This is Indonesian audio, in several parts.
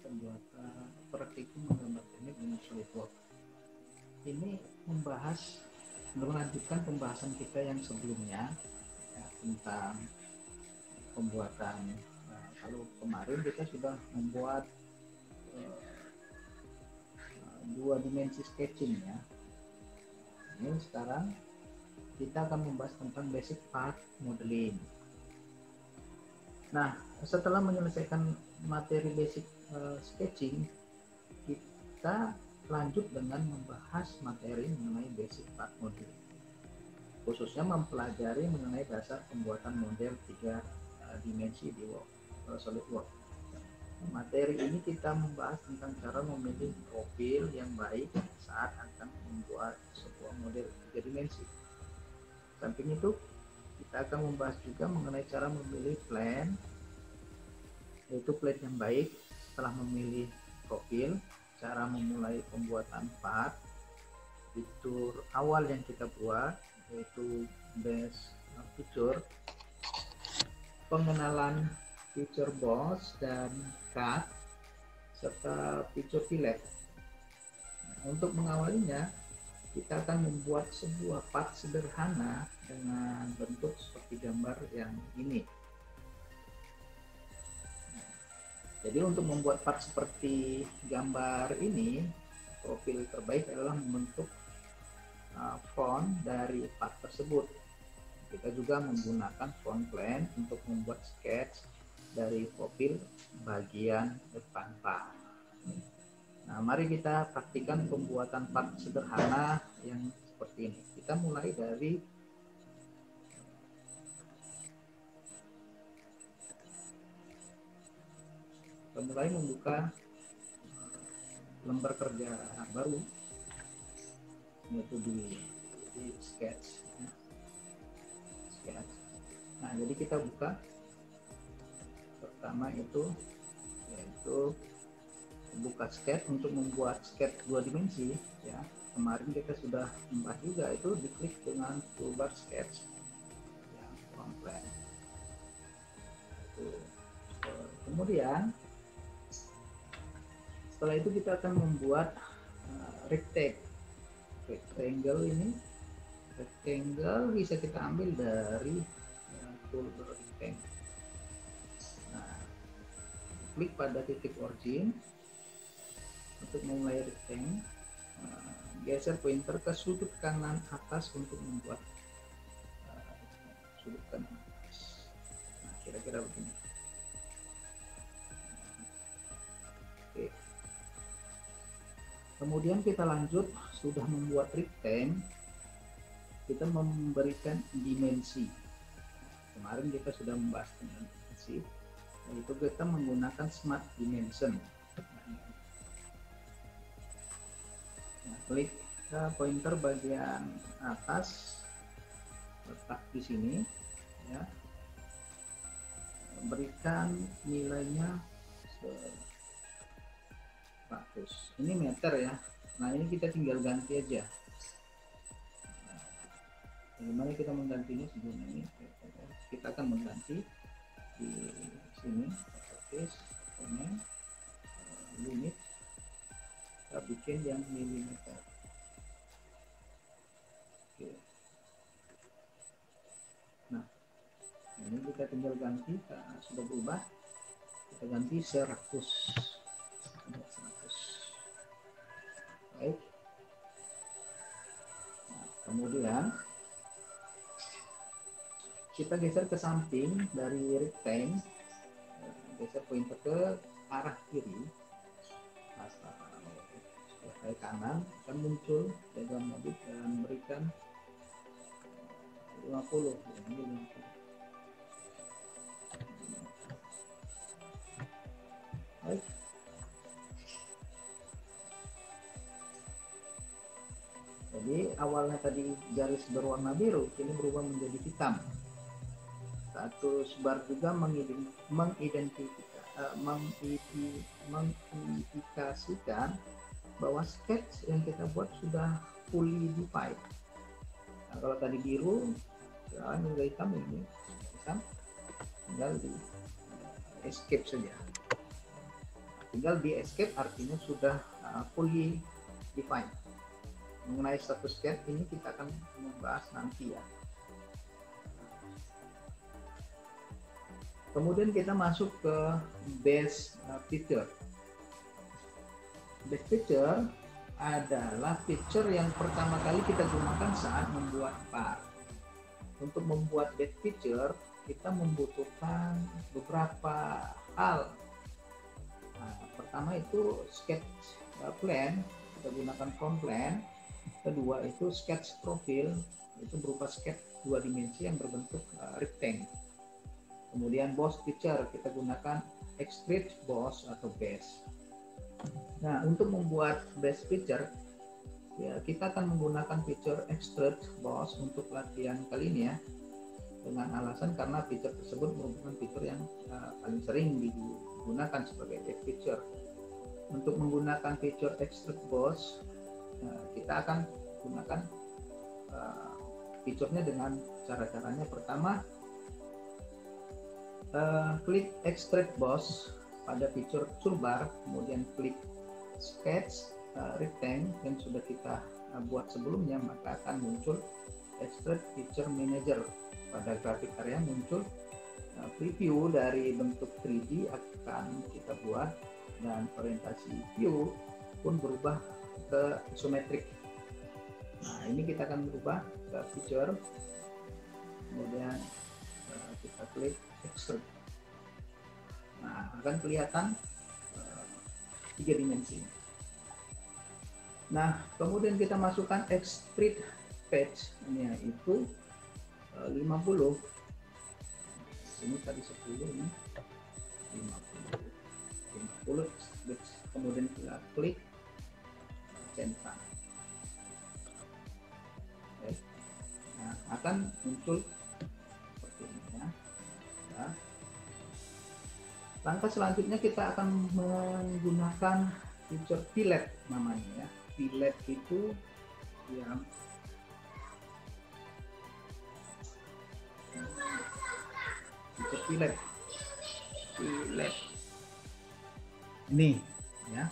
pembuatan praktikum menggambar teknik dengan SolidWorks. Ini melanjutkan pembahasan kita yang sebelumnya ya, tentang pembuatan. Kalau kemarin kita sudah membuat dua dimensi sketching ya. Ini sekarang kita akan membahas tentang basic part modeling. Nah, setelah menyelesaikan materi basic sketching, kita lanjut dengan membahas materi mengenai basic part modeling, khususnya mempelajari mengenai dasar pembuatan model 3 dimensi di SolidWorks. Materi ini kita membahas tentang cara memilih profil yang baik saat akan membuat sebuah model 3 dimensi. Samping itu, kita akan membahas juga mengenai cara memilih plan, yaitu plan yang baik setelah memilih profil, cara memulai pembuatan part, fitur awal yang kita buat, yaitu base feature, pengenalan feature boss dan cut, serta feature fillet. Untuk mengawalinya, kita akan membuat sebuah part sederhana dengan bentuk seperti gambar yang ini. Jadi untuk membuat part seperti gambar ini, profil terbaik adalah membentuk front dari part tersebut. Kita juga menggunakan front plane untuk membuat sketch dari profil bagian depan part. Nah, mari kita praktikan pembuatan part sederhana yang seperti ini. Kita mulai dari membuka lembar kerja baru, yaitu di sketch. Nah, jadi kita buka pertama itu yaitu buka sketch untuk membuat sketch 2 dimensi ya. Kemarin kita sudah membahas juga itu, diklik dengan toolbar sketch ya, front plane. Kemudian setelah itu kita akan membuat rectangle ini. Rectangle bisa kita ambil dari toolbar rectangle. Nah, klik pada titik origin untuk memulai rectangle. Geser pointer ke sudut kanan atas untuk membuat sudut kanan atas. Nah, kira-kira begini. Oke. Kemudian kita lanjut, sudah membuat rectangle, kita memberikan dimensi. Kemarin kita sudah membahas tentang dimensi, yaitu kita menggunakan smart dimension. Nah, klik pointer bagian atas, letak di sini ya, berikan nilainya 100. Ini meter ya. Nah, ini kita tinggal ganti aja. Bagaimana kita menggantinya sebelum ini? Kita akan mengganti di sini, komen, unit, kita bikin yang milimeter. Oke. Nah, ini kita tinggal ganti, sudah berubah, kita ganti 100. Baik. Nah, kemudian kita geser ke samping dari rectangle, geser pointer ke arah kiri, ke kanan akan muncul diagram modif dan berikan 50. Baik. Jadi awalnya tadi garis berwarna biru, kini berubah menjadi hitam. Status bar juga mengindikasikan bahwa sketch yang kita buat sudah fully defined. Nah, kalau tadi biru, sekarang udah hitam ini, tinggal di escape saja. tinggal di escape artinya sudah fully defined. Mengenai status get ini kita akan membahas nanti ya. Kemudian kita masuk ke base feature. Base feature adalah feature yang pertama kali kita gunakan saat membuat part. Untuk membuat base feature kita membutuhkan beberapa hal. Nah, pertama itu sketch plan, kita gunakan front plan. Kedua itu sketch profile, itu berupa sketch 2 dimensi yang berbentuk rectangle. Kemudian boss feature, kita gunakan extrude boss atau base. Nah, untuk membuat base feature ya kita akan menggunakan feature extrude boss untuk latihan kali ini ya, dengan alasan karena feature tersebut merupakan feature yang paling sering digunakan sebagai base feature. Untuk menggunakan feature extrude boss kita akan gunakan fiturnya dengan cara-caranya. Pertama, klik extrude boss pada fitur toolbar, kemudian klik sketch rectangle yang sudah kita buat sebelumnya, maka akan muncul extrude feature manager. Pada grafik area muncul preview dari bentuk 3D akan kita buat, dan orientasi view pun berubah ke isometrik. Nah, ini kita akan berubah ke feature, kemudian kita klik extrude. Nah, akan kelihatan 3 dimensi. Nah, kemudian kita masukkan extrude patch, ini yaitu 50. Ini tadi 10, ini 50 kemudian kita klik centang. Oke. Nah, akan muncul seperti ini ya. Nah, langkah selanjutnya kita akan menggunakan feature fillet namanya ya. Fillet itu yang feature fillet ini ya.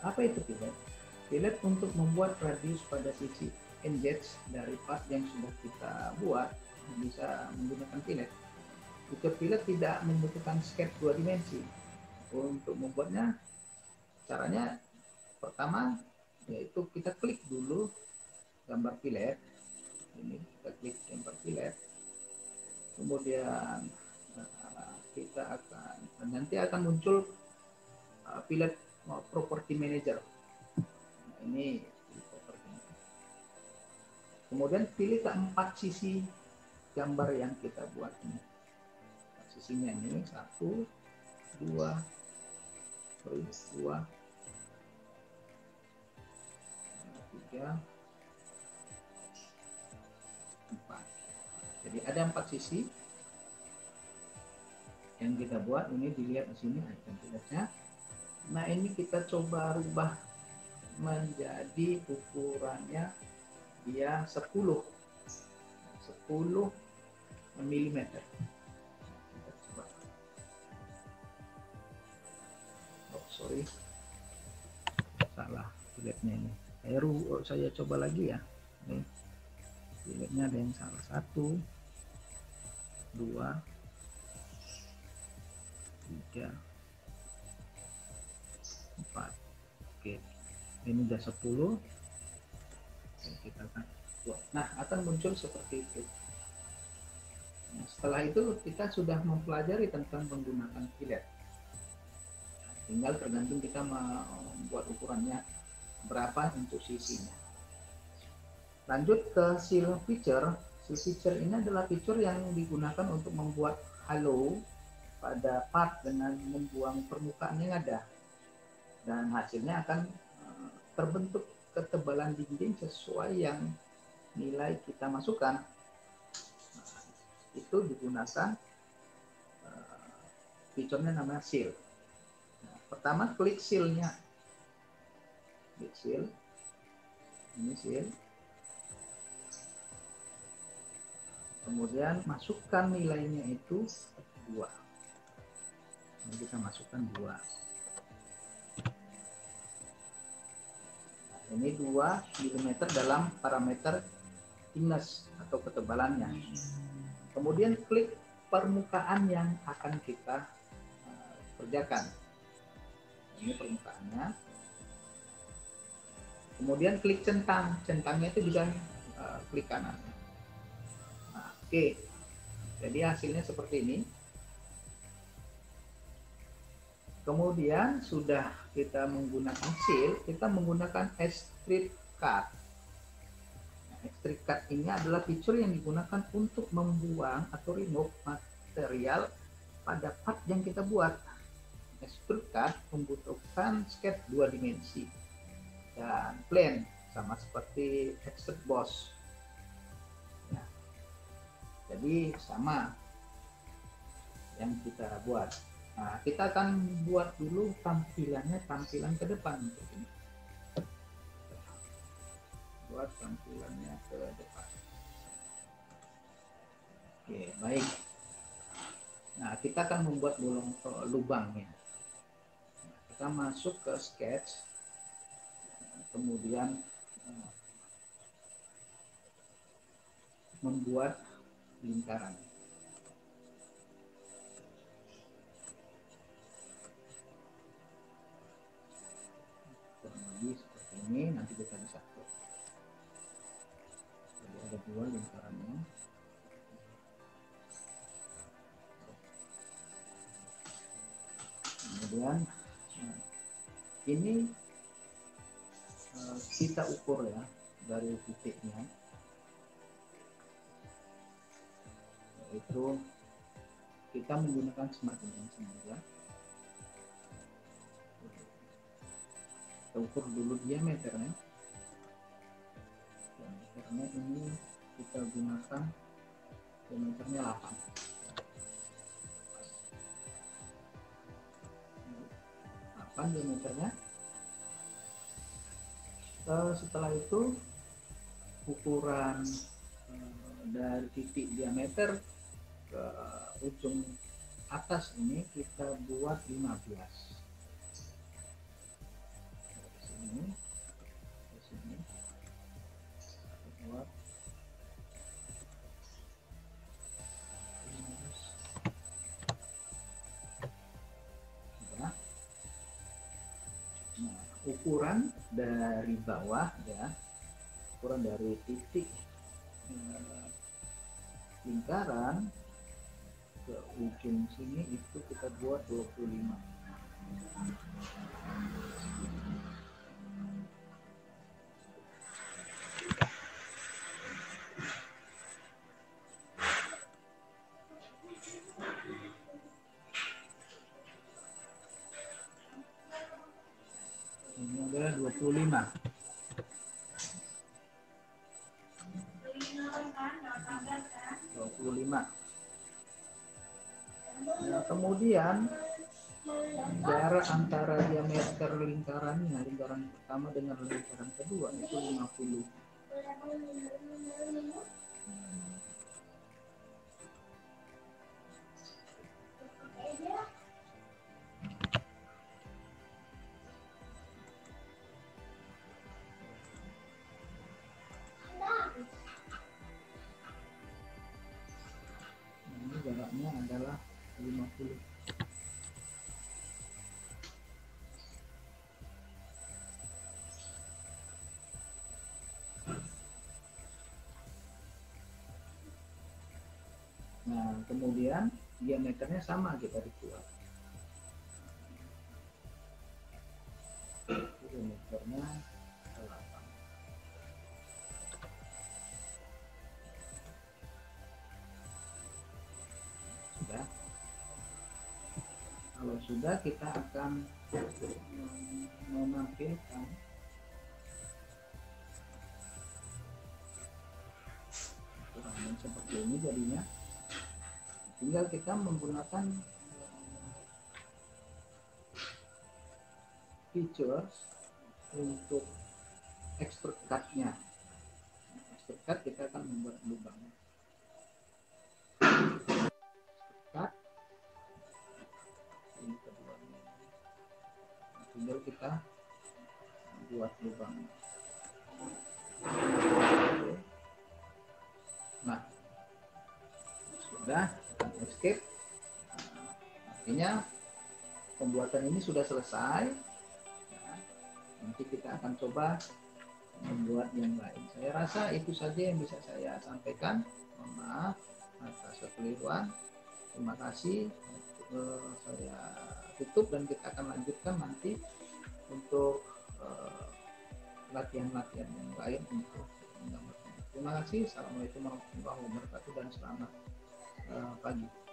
Apa itu fillet? Fillet untuk membuat radius pada sisi engage dari part yang sudah kita buat, bisa menggunakan fillet. Fitur fillet tidak membutuhkan sketch 2 dimensi. Untuk membuatnya, caranya pertama yaitu kita klik dulu gambar fillet. Ini kita klik gambar fillet. Kemudian kita akan nanti akan muncul fillet property manager. Nah, ini property. Kemudian pilih keempat sisi gambar yang kita buat ini. Sisinya ini 1, 2, 3, 4. Jadi ada 4 sisi yang kita buat. Ini dilihat di sini icon filletnya. Nah, ini kita coba rubah menjadi ukurannya dia 10 mm. Kita coba. Oh, sorry, salah filletnya ini. Saya coba lagi ya. Ini filletnya ada yang salah. 1, 2, 3, 4. Oke, ini udah 10. Oke, kita akan buat. Nah, akan muncul seperti itu. Nah, setelah itu kita sudah mempelajari tentang menggunakan fillet. Nah, tinggal tergantung kita membuat ukurannya berapa untuk sisinya. Lanjut ke seal feature. Seal feature ini adalah feature yang digunakan untuk membuat halo pada part dengan membuang permukaan yang ada, dan hasilnya akan terbentuk ketebalan dinding sesuai yang nilai kita masukkan. Nah, itu digunakan fiturnya namanya seal. Nah, pertama klik sealnya, klik seal, ini seal. Kemudian masukkan nilainya itu 2. Ini kita masukkan 2. Nah, ini 2 mm dalam parameter thickness atau ketebalannya. Kemudian klik permukaan yang akan kita kerjakan. Ini permukaannya. Kemudian klik centang. Centangnya itu bisa klik kanan. Nah, oke. Jadi hasilnya seperti ini. Kemudian sudah kita menggunakan seal, kita menggunakan extrude cut. Nah, extrude cut ini adalah feature yang digunakan untuk membuang atau remove material pada part yang kita buat. Extrude cut membutuhkan sketch 2 dimensi dan plane, sama seperti extrude boss. Nah, jadi sama yang kita buat. Nah, kita akan buat dulu tampilan ke depan. Buat tampilannya ke depan. Oke, baik. Nah, kita akan membuat lubangnya. Nah, kita masuk ke sketch, kemudian membuat lingkaran. Seperti ini, nanti kita bisa atur. Jadi ada 2 lingkarannya. Kemudian ini kita ukur ya dari titiknya, yaitu kita menggunakan smart dimension ya. Kita ukur dulu diameternya. Diameternya ini kita gunakan diameternya 8 diameternya. Setelah itu ukuran dari titik diameter ke ujung atas ini kita buat 15. Di sini buat 15. Nah, ukuran dari bawah ya, ukuran dari titik lingkaran ke ujung sini itu kita buat 25. Ini adalah 25. Nah, kemudian jarak antara diameter lingkaran pertama dengan lingkaran kedua itu 50. Ini jaraknya adalah 50. Nah, kemudian diameternya sama kita dibuat. Diameternya 8. Sudah. Kalau sudah, kita akan menampilkan ukurannya seperti ini jadinya. Tinggal kita menggunakan features untuk extrude cut-nya. Extrude cut kita akan membuat lubangnya. Cut tinggal kita buat lubang. Nah, sudah, escape. Artinya pembuatan ini sudah selesai. Nah, nanti kita akan coba membuat yang lain. Saya rasa itu saja yang bisa saya sampaikan. Mohon maaf atas kekeliruan. Terima kasih. Saya tutup dan kita akan lanjutkan nanti untuk latihan-latihan yang lain untuk menggambarkan. Terima kasih. Assalamualaikum warahmatullahi wabarakatuh dan selamat pagi.